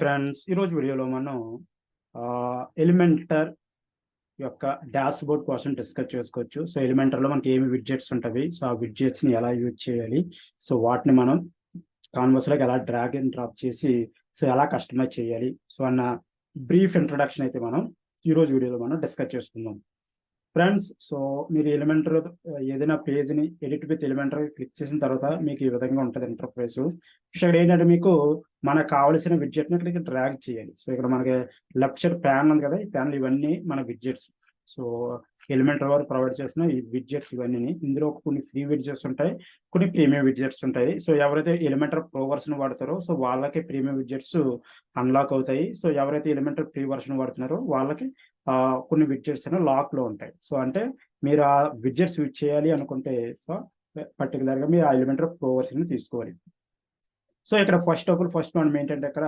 Friends, ఈరోజు వీడియోలో మనం ఎలిమెంటర్ యొక్క డాష్ బోర్డ్ కోసం డిస్కస్ చేసుకోవచ్చు. సో ఎలిమెంటర్లో మనకి ఏమి విడ్జెట్స్ ఉంటాయి, సో ఆ విడ్జెట్స్ని ఎలా యూజ్ చేయాలి, సో వాటిని మనం కాన్వర్స్లోకి ఎలా డ్రాగ్ అండ్ డ్రాప్ చేసి సో ఎలా కస్టమైజ్ చేయాలి, సో అన్న బ్రీఫ్ ఇంట్రొడక్షన్ అయితే మనం ఈరోజు వీడియోలో మనం డిస్కస్ చేసుకుందాం. ఫ్రెండ్స్, సో మీరు ఎలిమెంటర్ ఏదైనా పేజ్ని ఎడిట్ విత్ ఎలిమెంటర్ క్లిక్ చేసిన తర్వాత మీకు ఈ విధంగా ఉంటుంది ఇంటర్ఫేస్. ఇక్కడ ఏంటంటే మీకు మనకు కావాల్సిన విడ్జెట్ని ఇక్కడ డ్రాగ్ చేయాలి. సో ఇక్కడ మనకి లెఫ్ట్ సైడ్ ప్యాన్ ఉంది కదా, ఈ ప్యాన్లు ఇవన్నీ మన విడ్జెట్స్. సో ఎలిమెంటర్ వారు ప్రొవైడ్ చేసిన ఈ విడ్జెట్స్ ఇవన్నీ, ఇందులో కొన్ని ఫ్రీ విడ్జెట్స్ ఉంటాయి, కొన్ని ప్రీమియం విడ్జెట్స్ ఉంటాయి. సో ఎవరైతే ఎలిమెంటర్ ప్రో వర్షన్ వాడతారో సో వాళ్ళకి ప్రీమియం విడ్జెట్స్ అన్లాక్ అవుతాయి. సో ఎవరైతే ఎలిమెంటర్ ప్రీ వర్షన్ వాడుతున్నారో వాళ్ళకి కొన్ని విడ్జెట్స్ అనేవి లాక్ లో ఉంటాయి. సో అంటే మీరు ఆ విడ్జెట్స్ యూజ్ చేయాలి అనుకుంటే సో పర్టికులర్ గా మీరు ఆ ఎలిమెంటర్ ప్రో వర్షన్ తీసుకోవాలి. సో ఇక్కడ ఫస్ట్ మనం ఏంటంటే ఇక్కడ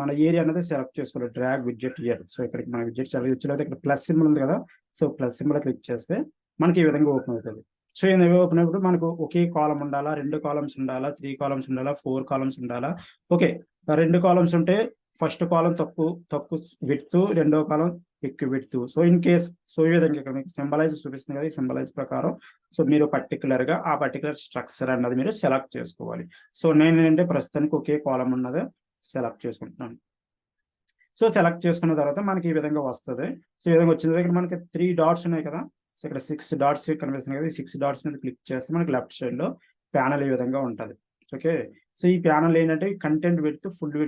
మన ఏరియా అనేది సెలెక్ట్ చేసుకోవాలి, డ్రాగ్ విడ్జెట్ ఇయర్. సో ఇక్కడికి మన విడ్జెట్ సెలెక్ట్ చేయాలి. ఇక్కడ ప్లస్ సింబల్ ఉంది కదా, సో ప్లస్ సింబల్ క్లిక్ చేస్తే మనకి ఈ విధంగా ఓపెన్ అవుతుంది. సో ఇది ఓపెన్ అయినప్పుడు మనకు ఒకే కాలం ఉండాలా, 2 కాలమ్స్ ఉండాలా, 3 కాలమ్స్ ఉండాలా, 4 కాలమ్స్ ఉండాలా. ఓకే, 2 కాలమ్స్ ఉంటే ఫస్ట్ కాలం తక్కువ విడ్త్, రెండో కాలం ఎక్కువ width. So in case so ఈ విధంగా ఇక్కడ మీకు సింబలైజ్ చూపిస్తుంది కదా, ఈ సింబలైజ్ ప్రకారం సో మీరు పర్టికులర్గా ఆ పర్టికులర్ స్ట్రక్చర్ అన్నది మీరు సెలెక్ట్ చేసుకోవాలి. సో నేను ఏంటంటే ప్రస్తుతానికి ఒకే కాలం ఉన్నది సెలెక్ట్ చేసుకుంటున్నాను. సో సెలెక్ట్ చేసుకున్న తర్వాత మనకి ఈ విధంగా వస్తుంది. సో ఈ విధంగా వచ్చిన దగ్గర మనకి 3 డాట్స్ ఉన్నాయి కదా, సో ఇక్కడ 6 డాట్స్ కనిపిస్తున్నాయి కదా, ఈ 6 డాట్స్ మీద క్లిక్ చేస్తే మనకి లెఫ్ట్ సైడ్ లో ప్యానల్ ఈ విధంగా ఉంటుంది. ఓకే, సో ఈ ప్యానల్ ఏంటంటే కంటెంట్ పెడుతూ ఫుల్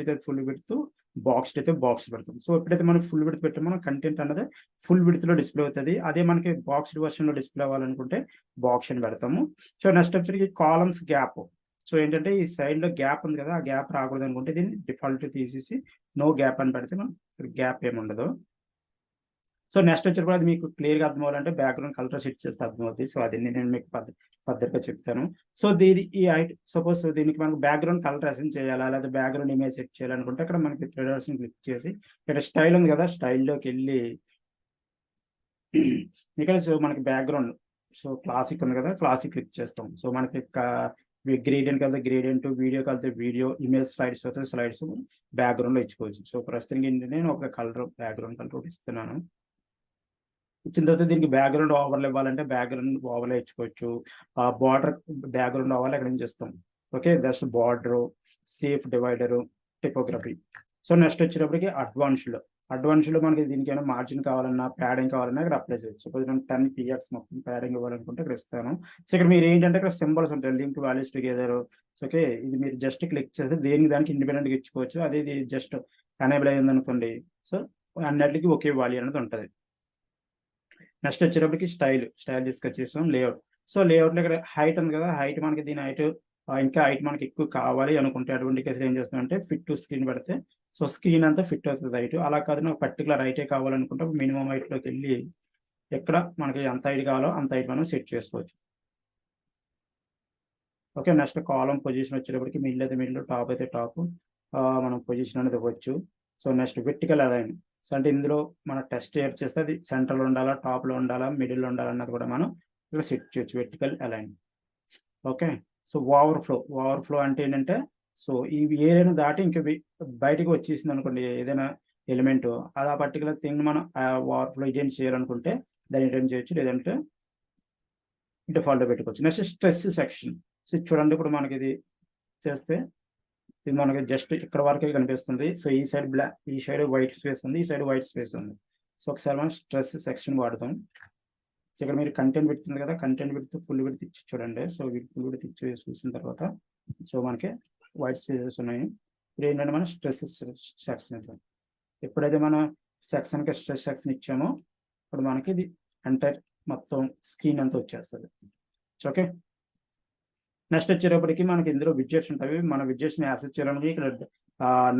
విడ్త్ బాక్స్ అయితే బాక్స్ పెడుతుంది. సో ఎప్పుడైతే మనం ఫుల్ విడ్త్ పెట్టి మనం కంటెంట్ అనేది ఫుల్ విడ్త్ లో డిస్ప్లే అవుతుంది. అదే మనకి బాక్స్డ్ వర్షన్ లో డిస్ప్లే అవ్వాలనుకుంటే బాక్స్ అని పెడతాము. సో నెక్స్ట్ వచ్చి కాలమ్స్ గ్యాప్. సో ఏంటంటే ఈ సైడ్ లో గ్యాప్ ఉంది కదా, ఆ గ్యాప్ రాకూడదు అనుకుంటే దీన్ని డిఫాల్ట్ తీసేసి నో గ్యాప్ అని పెడితే మనం గ్యాప్ ఏమి ఉండదు. సో నెక్స్ట్ వచ్చేటప్పుడు అది మీకు క్లియర్గా అర్థం అవ్వాలంటే బ్యాక్గ్రౌండ్ కలర్ సెట్ చేస్తే అర్థమవుతుంది. సో అది నేను మీకు పద్ధతిగా చెప్తాను. సో ఈ సపోజ్ దీనికి మనకు బ్యాక్గ్రౌండ్ కలర్ అసైన్ చేయాలా, లేదా బ్యాక్గ్రౌండ్ ఇమేజ్ సెట్ చేయాలనుకుంటే ఇక్కడ మనకి త్రీ డాట్స్ క్లిక్ చేసి ఇక్కడ స్టైల్ ఉంది కదా, స్టైల్లోకి వెళ్ళి ఇక్కడ సో మనకి బ్యాక్గ్రౌండ్ సో క్లాసిక్ ఉంది కదా, క్లాసిక్ క్లిక్ చేస్తాం. సో మనకి గ్రేడియంట్ కలితే గ్రేడియంట్, వీడియో కలితే వీడియో, ఇమేజ్ స్లైడ్స్ అయితే స్లైడ్స్ బ్యాక్గ్రౌండ్ లో ఇచ్చుకోవచ్చు. సో ప్రస్తుతానికి ఏంటంటే నేను ఒక బ్యాక్గ్రౌండ్ కలర్ ఇస్తున్నాను. ఇచ్చిన తర్వాత దీనికి బ్యాక్గ్రౌండ్ ఓవర్లు ఇవ్వాలంటే బ్యాక్గ్రౌండ్ ఓవర్లే ఇచ్చుకోవచ్చు. బార్డర్ బ్యాక్గ్రౌండ్ ఓవర్లు ఎక్కడ నుంచి ఇస్తాం. Okay, just border, shape divider, typography. So next వచ్చేటప్పటికి అడ్వాన్స్డ్ మనకి దీనికి ఏమైనా మార్జిన్ కావాలన్నా, ప్యాడింగ్ కావాలన్నా ఇక్కడ అప్లై చేయొచ్చు. సపోజ్ నేను 10 px మొత్తం ప్యాడింగ్ ఇవ్వాలనుకుంటే ఇక్కడ ఇస్తాను. సో ఇక్కడ మీరు ఏంటంటే ఇక్కడ సింబల్స్ ఉంటాయి, లింక్ వాల్యూస్ టుగెదర్. ఓకే, ఇది మీరు జస్ట్ క్లిక్ చేస్తే దానికి ఇండిపెండెంట్గా ఇచ్చుకోవచ్చు. అది జస్ట్ ఎనేబుల్ అయ్యింది అనుకోండి, సో అన్నిటికీ ఒకే వాల్యూ అనేది ఉంటుంది. నెక్స్ట్ వచ్చేటప్పటికి స్టైల్ డిస్కస్ చేసాం. లేఅవుట్. సో లేఅవుట్లో ఇక్కడ హైట్ ఉంది కదా, హైట్ మనకి దీని హైట్ ఇంకా హైట్ మనకి ఎక్కువ కావాలి అనుకుంటే అటువంటి కేసులు ఏం చేస్తామంటే ఫిట్ టు స్క్రీన్ పెడితే సో స్క్రీన్ అంతా ఫిట్ అవుతుంది హైట్. అలా కాదు నాకు పర్టికులర్ హైటే కావాలనుకుంటే మినిమం హైట్లోకి వెళ్ళి ఎక్కడ మనకి ఎంత హైట్ కావాలో అంత హైట్ మనం సెట్ చేసుకోవచ్చు. ఓకే, నెక్స్ట్ కాలం పొజిషన్ వచ్చేటప్పటికి మిడిల్ అయితే మిడిల్, టాప్ అయితే టాప్ మనం పొజిషన్ అనేది ఇవ్వచ్చు. So next vertical align. So అంటే ఇందులో మన టెస్ట్ చేస్తే అది సెంటర్లో ఉండాలా, టాప్లో ఉండాలా, మిడిల్లో ఉండాలన్నది కూడా మనం ఇక్కడ సెట్ చేయొచ్చు, vertical align. Okay, so overflow అంటే ఏంటంటే సో ఈ ఏరియాను దాటి ఇంకా బయటకు వచ్చేసింది అనుకోండి ఏదైనా ఎలిమెంట్, అది ఆ పర్టికులర్ థింగ్ మనం ఓవర్ఫ్లో ఇటెంట్ చేయాలనుకుంటే దాన్ని ఇటెంట్ చేయొచ్చు, లేదంటే డిఫాల్ట్ పెట్టుకోవచ్చు. Next stress section. సో చూడండి, ఇప్పుడు మనకి ఇది చేస్తే ఇది మనకి జస్ట్ ఇక్కడ వరకే కనిపిస్తుంది. సో ఈ సైడ్ వైట్ స్పేస్ ఉంది, ఈ సైడ్ వైట్ స్పేస్ ఉంది. సో ఒకసారి మనం స్ట్రెస్ సెక్షన్ వాడతాం. సో ఇక్కడ మీరు కంటెంట్ పెడుతుంది కదా, కంటెంట్ పెడుతూ ఫుల్ విడ్త్ ఇచ్చి చూడండి. సో ఫుల్ విడ్త్ ఇచ్చి చూసిన తర్వాత సో మనకి వైట్ స్పేసెస్ ఉన్నాయి. ఇప్పుడు ఏంటంటే మనం స్ట్రెస్ సెక్షన్ ఇద్దాం. ఎప్పుడైతే మన సెక్షన్కి స్ట్రెస్ సెక్షన్ ఇచ్చామో ఇప్పుడు మనకి ఇది ఎంటైర్ మొత్తం స్క్రీన్ అంతా వచ్చేస్తుంది. ఓకే, నెక్స్ట్ వచ్చేటప్పటికి మనకి ఇందులో విడ్జెట్స్ ఉంటాయి. మన విడ్జెట్స్ని యాక్సెస్ చేయడానికి ఇక్కడ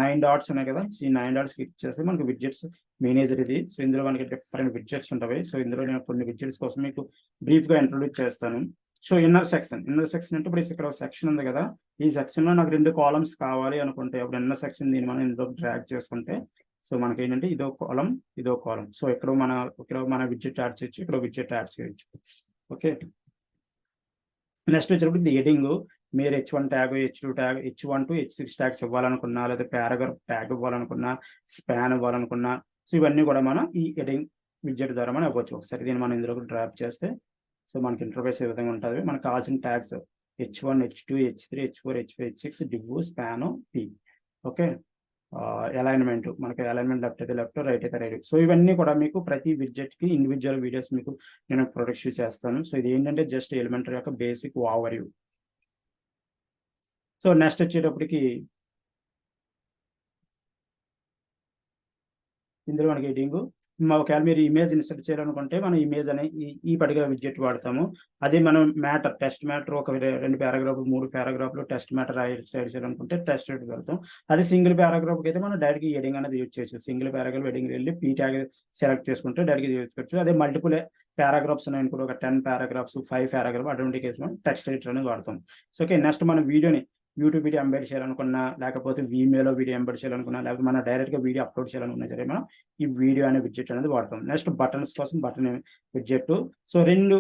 9 డాట్స్ ఉన్నాయి కదా, ఈ 9 డాట్స్ క్లిక్ చేస్తే మనకి విడ్జెట్స్ మేనేజర్ ఇది. సో ఇందులో మనకి డిఫరెంట్ విడ్జెట్స్ ఉంటాయి. సో ఇందులో నేను కొన్ని విడ్జెట్స్ కోసం మీకు బ్రీఫ్గా ఇంట్రొడ్యూస్ చేస్తాను. సో ఇన్నర్ సెక్షన్ అంటే ఇప్పుడు ఇక్కడ సెక్షన్ ఉంది కదా, ఈ సెక్షన్లో నాకు 2 కాలమ్స్ కావాలి అనుకుంటే అప్పుడు ఇన్నర్ సెక్షన్ దీన్ని మనం ఇందులో డ్రాగ్ చేసుకుంటే సో మనకి ఏంటంటే ఇదో కాలం. సో ఇక్కడ మన విడ్జెట్ యాడ్ చేయొచ్చు, ఇక్కడ విడ్జెట్ యాడ్ చేయొచ్చు. ఓకే, నెక్స్ట్ వచ్చేటప్పుడు ఇది మీరు H1 tag, H2 tag, H1 to H6 tags ఇవ్వాలనుకున్నా, లేదా పారాగ్రాఫ్ ట్యాగ్ ఇవ్వాలనుకున్నా, స్పాన్ ఇవ్వాలనుకున్నా, సో ఇవన్నీ కూడా మనం ఈ ఎడింగ్ విడ్జెట్ ద్వారా మనం ఇవ్వచ్చు. ఒకసారి దీన్ని మనం ఇందులో డ్రాప్ చేస్తే సో మనకి ఇంటర్ఫేస్ ఏ విధంగా ఉంటుంది. మనకు కావాల్సిన tags H1, H2, H3, H4, H5, H6, div, span, p. Okay, alignment, మనకి అలైన్మెంట్ లెఫ్ట్ అయితే లెఫ్ట్, రైట్ అయితే రైట్. సో ఇవన్నీ కూడా మీకు ప్రతి విడ్జెట్కి ఇండివిజువల్ వీడియోస్ మీకు నేను ప్రొడక్ట్ చేస్తాను. సో ఇది ఏంటంటే జస్ట్ ఎలిమెంటర్ యొక్క basic over view. So next వచ్చేటప్పటికి ఇందులో మనకి ఎడింగ్, ఒకవేళ మీరు ఇమేజ్ ఇన్సర్ట్ చేయాలనుకుంటే మనం ఇమేజ్ అనే ఈ పర్టికులర్ విడ్జెట్ వాడతాము. అదే మనం మ్యాటర్, టెస్ట్ మ్యాటర్ ఒక 2 పారాగ్రాఫ్లు 3 పారాగ్రాఫ్లు టెస్ట్ మ్యాటర్ రైట్ చేయాలనుకుంటే టెస్ట్ వెళ్తాం. అదే సింగిల్ పారాగ్రాఫ్కి అయితే మనం డైరెక్ట్గా ఎడింగ్ అనేది యూజ్ చేయొచ్చు. సింగిల్ పారాగ్రాఫ్ ఎడింగ్ వెళ్ళి పీ ట్యాగ్ సెలెక్ట్ చేసుకుంటే డైరెక్ట్గా యూజ్ చేయొచ్చు. అదే మల్టిపుల్ పారాగ్రాఫ్స్ ఉన్నాయి అనుకో, ఒక 10 పారాగ్రాఫ్స్ 5 పారాగ్రాఫ్ అటువంటి కేసు మనం టెక్స్ట్ ఎడిటర్ అనేది వాడతాం. సో ఓకే, నెక్స్ట్ మన వీడియోని యూట్యూబ్ వీడియో ఎంబెడ్ చేయాలనుకున్నా, లేకపోతే వీమేలో వీడియో ఎంబెడ్ చేయాలనుకున్నా, లేకపోతే మనం డైరెక్ట్గా వీడియో అప్లోడ్ చేయాలనుకున్నా సరే మనం ఈ వీడియో అనే విడ్జెట్ అనేది వాడతాం. నెక్స్ట్ బటన్స్ కోసం బటన్ విడ్జెట్. సో రెండు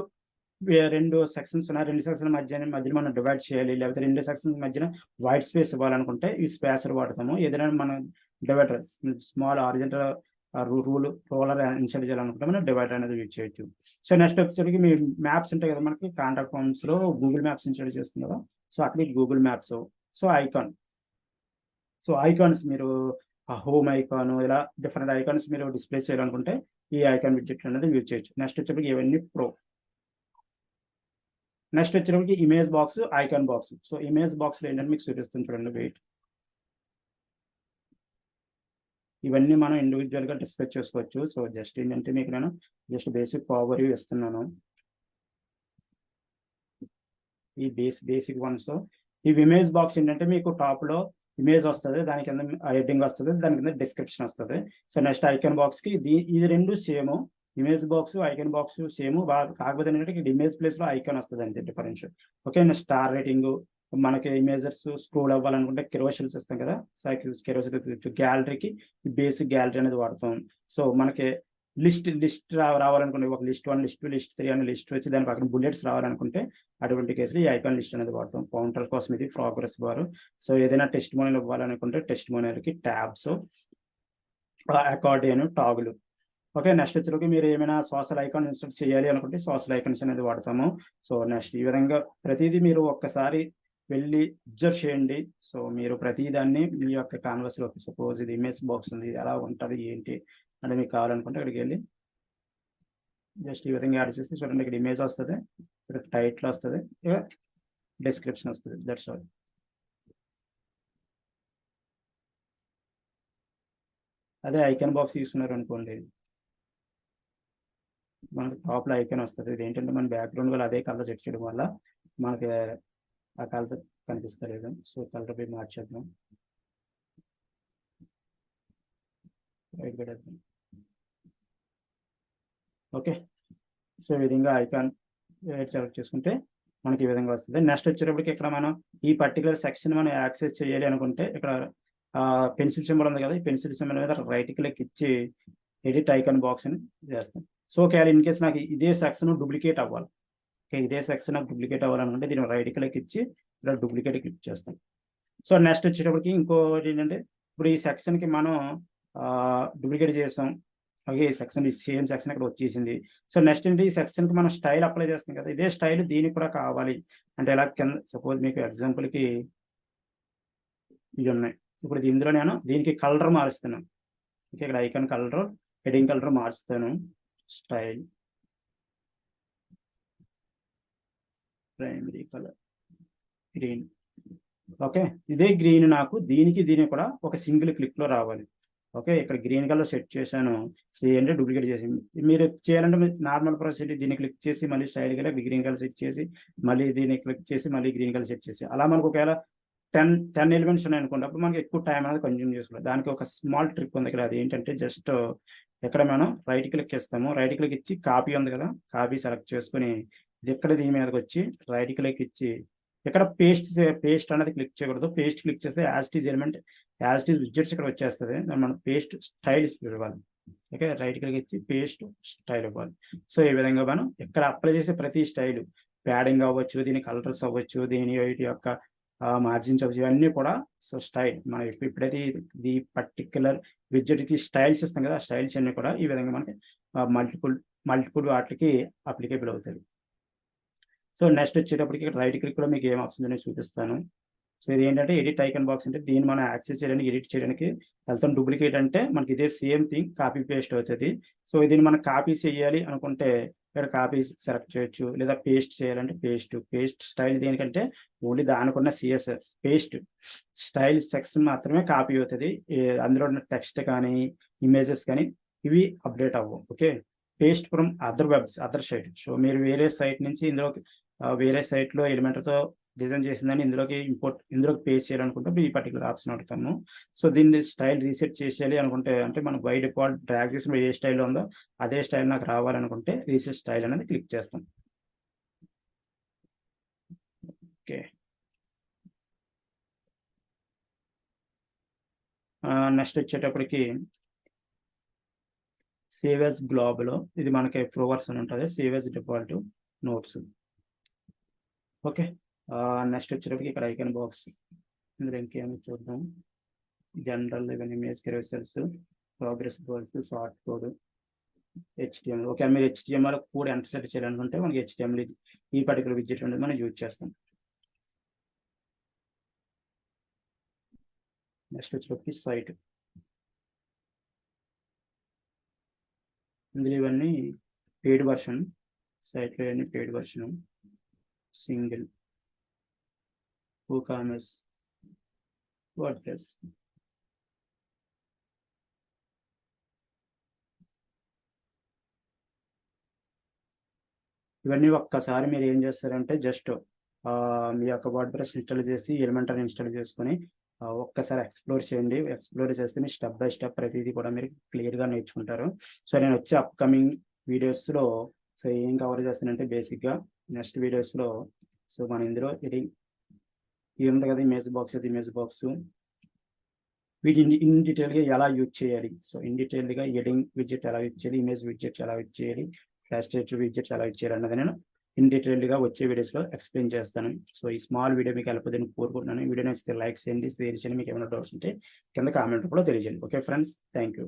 సెక్షన్స్ ఉన్నాయి. 2 సెక్షన్స్ మధ్యన మనం డివైడ్ చేయాలి, లేకపోతే 2 సెక్షన్స్ మధ్యన వైట్ స్పేస్ ఇవ్వాలనుకుంటే ఈ స్పేసర్ వాడతాము. ఏదైనా మనం divider small horizontal roller insert చేయాలనుకుంటే మనం డివైడర్ అనేది యూజ్ చేయొచ్చు. సో నెక్స్ట్ వచ్చేసరికి మీ మ్యాప్స్ ఉంటాయి కదా, మనకి కాంటాక్ట్ ఫార్మ్స్ లో గూగుల్ మ్యాప్స్ ఇన్సర్ట్ చేస్తుంది కదా, సో అక్కడ గూగుల్ మ్యాప్స్. సో ఐకాన్స్ మీరు హోమ్ ఐకాన్, ఇలా డిఫరెంట్ ఐకాన్స్ మీరు డిస్ప్లే చేయాలనుకుంటే ఈ ఐకాన్ విడ్జెట్ అనేది యూజ్ చేయొచ్చు. నెక్స్ట్ వచ్చేప్పటికి ఇవన్నీ ప్రో. నెక్స్ట్ వచ్చేటప్పటికి image box, icon box. So image box లో ఏంటంటే మీకు చూపిస్తుంది చూడండి, వెయిట్. ఇవన్నీ మనం ఇండివిజువల్ గా డిస్కస్ చేసుకోవచ్చు. సో జస్ట్ ఏంటంటే మీకు నేను జస్ట్ బేసిక్ ఓవర్ వ్యూ ఇస్తున్నాను. ఈ బేసిక్ వన్స్. ఈ ఇమేజ్ బాక్స్ ఏంటంటే మీకు టాప్ లో ఇమేజ్ వస్తుంది, దాని కింద హెడ్డింగ్ వస్తుంది, దాని కింద డిస్క్రిప్షన్ వస్తుంది. సో నెక్స్ట్ ఐకాన్ బాక్స్ కి ఇది రెండు same, image box icon box same, కాకపోతే ఏంటంటే ఇమేజ్ ప్లేస్ లో ఐకాన్ వస్తుంది అంతే difference. Okay, next star rating, మనకి ఇమేజెస్ స్క్రోల్ అవ్వాలనుకుంటే కెరోసిల్స్ ఇస్తాం కదా, కెరోసిల్ గ్యాలరీకి బేసిక్ గ్యాలరీ అనేది వాడతాం. సో మనకి లిస్ట్ రావాలనుకుంటే ఒక లిస్ట్ 1, లిస్ట్ 2, లిస్ట్ 3 అని లిస్ట్ వచ్చి దాని పక్కన బుల్లెట్స్ రావాలనుకుంటే అటువంటి కేసులో ఈ ఐకాన్ లిస్ట్ అనేది వాడతాం. కౌంటర్ కోసం ఇది ప్రోగ్రెస్ బార్. సో ఏదైనా టెస్ట్ మోనియల్ ఇవ్వాలనుకుంటే టెస్ట్ మోనియల్కి ట్యాబ్స్, అకార్డియన్, టాగులు. ఓకే, నెక్స్ట్ వచ్చేలోకి మీరు ఏమైనా సోషల్ ఐకాన్ ఇన్స్టాల్ చేయాలి అనుకుంటే సోషల్ ఐకాన్స్ అనేది వాడతాము. సో నెక్స్ట్ ఈ విధంగా ప్రతిదీ మీరు ఒక్కసారి వెళ్ళి అబ్జర్వ్ చేయండి. సో మీరు ప్రతిదాన్ని మీ యొక్క కాన్వర్స్లో, సపోజ్ ఇది ఇమేజ్ బాక్స్ ఉంది, ఇది ఎలా ఉంటుంది ఏంటి అంటే మీకు కావాలనుకుంటే అక్కడికి వెళ్ళి జస్ట్ ఈ విధంగా యాడ్ చేస్తే చూడండి, ఇక్కడ ఇమేజ్ వస్తుంది, ఇక్కడ టైటిల్ వస్తుంది, ఇక డిస్క్రిప్షన్ వస్తుంది. That's all. అదే ఐకాన్ బాక్స్ తీసుకున్నారు అనుకోండి, మనకి టాప్లో ఐకాన్ వస్తుంది. ఇది ఏంటంటే మన బ్యాక్గ్రౌండ్ వల్ల అదే కలర్ సెట్ చేయడం వల్ల మనకి ఆ కలర్ కనిపిస్తలేదు. సో కలర్ పోయి మార్చేద్దాం, రైట్ పెట్టేద్దాం. ఓకే, సో ఈ విధంగా ఐకాన్ సెలెక్ట్ చేసుకుంటే మనకి ఈ విధంగా వస్తుంది. నెక్స్ట్ వచ్చేటప్పటికి ఇక్కడ మనం ఈ పర్టికులర్ సెక్షన్ మనం యాక్సెస్ చేయాలి అనుకుంటే ఇక్కడ పెన్సిల్ సింబల్ ఉంది కదా, ఈ పెన్సిల్ సింబల్ మీద రైట్ క్లిక్ ఇచ్చి ఎడిట్ ఐకాన్ బాక్స్ అని చేస్తాం. సో ఒకవేళ ఇన్ కేసు నాకు ఇదే సెక్షన్ డూప్లికేట్ అవ్వాలి, ఓకే ఇదే సెక్షన్ నాకు డూప్లికేట్ అవ్వాలనుకుంటే దీన్ని రైట్ క్లిక్ ఇచ్చి ఇలా డూప్లికేట్ క్లిక్ చేస్తాం. సో నెక్స్ట్ వచ్చేటప్పటికి ఇంకోటి ఏంటంటే ఇప్పుడు ఈ సెక్షన్కి మనం డూప్లికేట్ చేసాం, ఓకే ఈ సెక్షన్ సేమ్ సెక్షన్ ఇక్కడ వచ్చేసింది. సో నెక్స్ట్ ఏంటి, ఈ సెక్షన్కి మనం స్టైల్ అప్లై చేస్తాం కదా, ఇదే స్టైల్ దీనికి కూడా కావాలి అంటే ఎలా కింద సపోజ్ మీకు ఎగ్జాంపుల్కి ఇవి ఉన్నాయి. ఇప్పుడు ఇందులో నేను దీనికి కలర్ మారుస్తున్నాను. ఓకే, ఇక్కడ ఐకాన్ కలర్, హెడింగ్ కలర్ మార్చుతాను, style primary colour green. Okay, ఇదే గ్రీన్ నాకు దీనికి కూడా ఒక సింగిల్ క్లిక్ లో రావాలి. ఓకే, ఇక్కడ గ్రీన్ కలర్ సెట్ చేశాను, అంటే డూప్లికేట్ చేసి మీరు చేయాలంటే నార్మల్ ప్రాసెస్ దీన్ని క్లిక్ చేసి మళ్ళీ style colour green colour set చేసి మళ్ళీ దీన్ని క్లిక్ చేసి మళ్ళీ గ్రీన్ కలర్ సెట్ చేసి అలా మనకు ఒకవేళ 10 ఎలిమెంట్స్ ఉన్నాయి అనుకోండి, అప్పుడు మనకి ఎక్కువ టైం అనేది కన్జ్యూమ్ చేసుకోవాలి. దానికి ఒక స్మాల్ ట్రిక్ ఉంది ఇక్కడ, అది ఏంటంటే జస్ట్ ఇక్కడ మనం రైట్ క్లిక్ ఇస్తాము, రైట్ క్లిక్ ఇచ్చి కాపీ ఉంది కదా, కాపీ సెలెక్ట్ చేసుకుని ఇది ఇక్కడ దీని మీదకి వచ్చి రైట్ క్లిక్ ఇచ్చి ఇక్కడ పేస్ట్ అనేది క్లిక్ చేయకూడదు. పేస్ట్ క్లిక్ చేస్తే యాజ్ ఇట్ ఈజ్ విడ్జెట్స్ ఇక్కడ వచ్చేస్తుంది, మనం పేస్ట్ స్టైల్ ఇవ్వాలి. ఓకే, రైట్ క్లిక్ ఇచ్చి పేస్ట్ స్టైల్ ఇవ్వాలి. సో ఈ విధంగా మనం ఇక్కడ అప్లై చేసే ప్రతి స్టైల్ ప్యాడింగ్ అవ్వచ్చు, దీని కలర్స్ అవ్వచ్చు, దీని వీటి యొక్క మార్జిన్స్ అవ్వచ్చు, ఇవన్నీ కూడా సో స్టైల్ మనం ఎప్పుడైతే ఈ పర్టిక్యులర్ విడ్జెట్కి స్టైల్స్ ఇస్తాం కదా, ఆ స్టైల్స్ అన్నీ కూడా ఈ విధంగా మనకి మల్టిపుల్ వాటికి అప్లికేబుల్ అవుతుంది. సో నెక్స్ట్ వచ్చేటప్పటికి ఇక్కడ రైట్ క్లిక్లో మీకు ఏం ఆప్షన్ అనేది చూపిస్తాను. సో ఇది ఏంటంటే ఎడిట్ ఐకాన్ బాక్స్, అంటే దీన్ని మనం యాక్సెస్ చేయడానికి, ఎడిట్ చేయడానికి వెళ్తాం. డూప్లికేట్ అంటే మనకి ఇదే సేమ్ థింగ్ కాపీ పేస్ట్ అవుతుంది. సో దీన్ని మనం కాపీ చేయాలి అనుకుంటే ఇక్కడ కాపీ సెలెక్ట్ చేయొచ్చు, లేదా పేస్ట్ చేయాలంటే పేస్ట్ స్టైల్ దేనికంటే ఓన్లీ దానికున్న సిఎస్ఎస్ పేస్ట్ స్టైల్ సెక్షన్ మాత్రమే కాపీ అవుతుంది. అందులో ఉన్న టెక్స్ట్ కానీ ఇమేజెస్ కానీ ఇవి అప్డేట్ అవ్వవు. Okay, paste from other site. So మీరు వేరే సైట్ నుంచి ఇందులోకి వేరే సైట్లో ఎలిమెంటర్తో డిజైన్ చేసిందని ఇందులోకి పేస్ట్ చేయాలనుకుంటే ఈ పర్టికులర్ ఆప్షన్ అడుగుతాము. సో దీన్ని స్టైల్ రీసెట్ చేసేయాలి అనుకుంటే, అంటే మనం బై డిఫాల్ట్ డ్రాగ్ చేసిన ఏ స్టైల్లో ఉందో అదే స్టైల్ నాకు రావాలనుకుంటే రీసెట్ స్టైల్ అనేది క్లిక్ చేస్తాం. ఓకే, నెక్స్ట్ వచ్చేటప్పటికి సేవ్ యాజ్ గ్లోబల్, ఇది మనకి ప్రో వర్షన్ ఉంటుంది, save as default notes. Okay, next వచ్చేటప్పటికి ఇక్కడ ఐకాన్ బాక్స్, ఇందులో ఇంకేమో చూద్దాం. జనరల్ ఇవన్నీ image carousels, progress goals, shortcode, HTML. Okay, మీరు HTML కోడ్ ఎంటర్ చేయాలనుకుంటే మనకి HTML ఈ పర్టికులర్ విడ్జెట్ అనేది మనం యూజ్ చేస్తాం. నెక్స్ట్ వచ్చేటప్పటికి సైట్, ఇందులో ఇవన్నీ పెయిడ్ వర్షన్, సైట్లో ఇవన్నీ paid version, single, WooCommerce, WordPress. ఇవన్నీ ఒక్కసారి మీరు ఏం చేస్తారంటే జస్ట్ మీ యొక్క WordPress ఇన్స్టాల్ చేసి ఎలిమెంటర్ ఇన్స్టాల్ చేసుకొని ఒక్కసారి ఎక్స్ప్లోర్ చేయండి. ఎక్స్ప్లోర్ చేస్తే స్టెప్ బై స్టెప్ ప్రతిదీ కూడా మీరు క్లియర్గా నేర్చుకుంటారు. సో నేను వచ్చే అప్కమింగ్ వీడియోస్లో సో ఏం కవర్ చేస్తానంటే బేసిక్గా నెక్స్ట్ వీడియోస్లో సో మనం ఇందులో ఇది ఉంది కదా ఇమేజ్ బాక్స్, అది ఇమేజ్ బాక్స్, వీటిని ఇన్ డీటెయిల్గా ఎలా యూజ్ చేయాలి, సో ఇన్ డీటెయిల్గా ఎడింగ్ విడ్జెట్ ఎలా యూజ్ చేయాలి, ఇమేజ్ విడ్జెట్ ఎలా యూజ్ చేయాలి, ఫ్లాష్ విడ్జెట్ ఎలా యూజ్ చేయాలి అన్నది నేను ఇన్ డీటెయిల్గా వచ్చే వీడియోస్లో ఎక్స్ప్లెయిన్ చేస్తాను. సో ఈ స్మాల్ వీడియో మీకు హెల్ప్ అవుతుందని కోరుకుంటున్నాను. వీడియో నచ్చితే లైక్ చేయండి, షేర్ చేయండి. మీకు ఏమైనా డౌట్స్ ఉంటే కింద కామెంట్ కూడా తెలియజేయండి. Okay friends, thank you.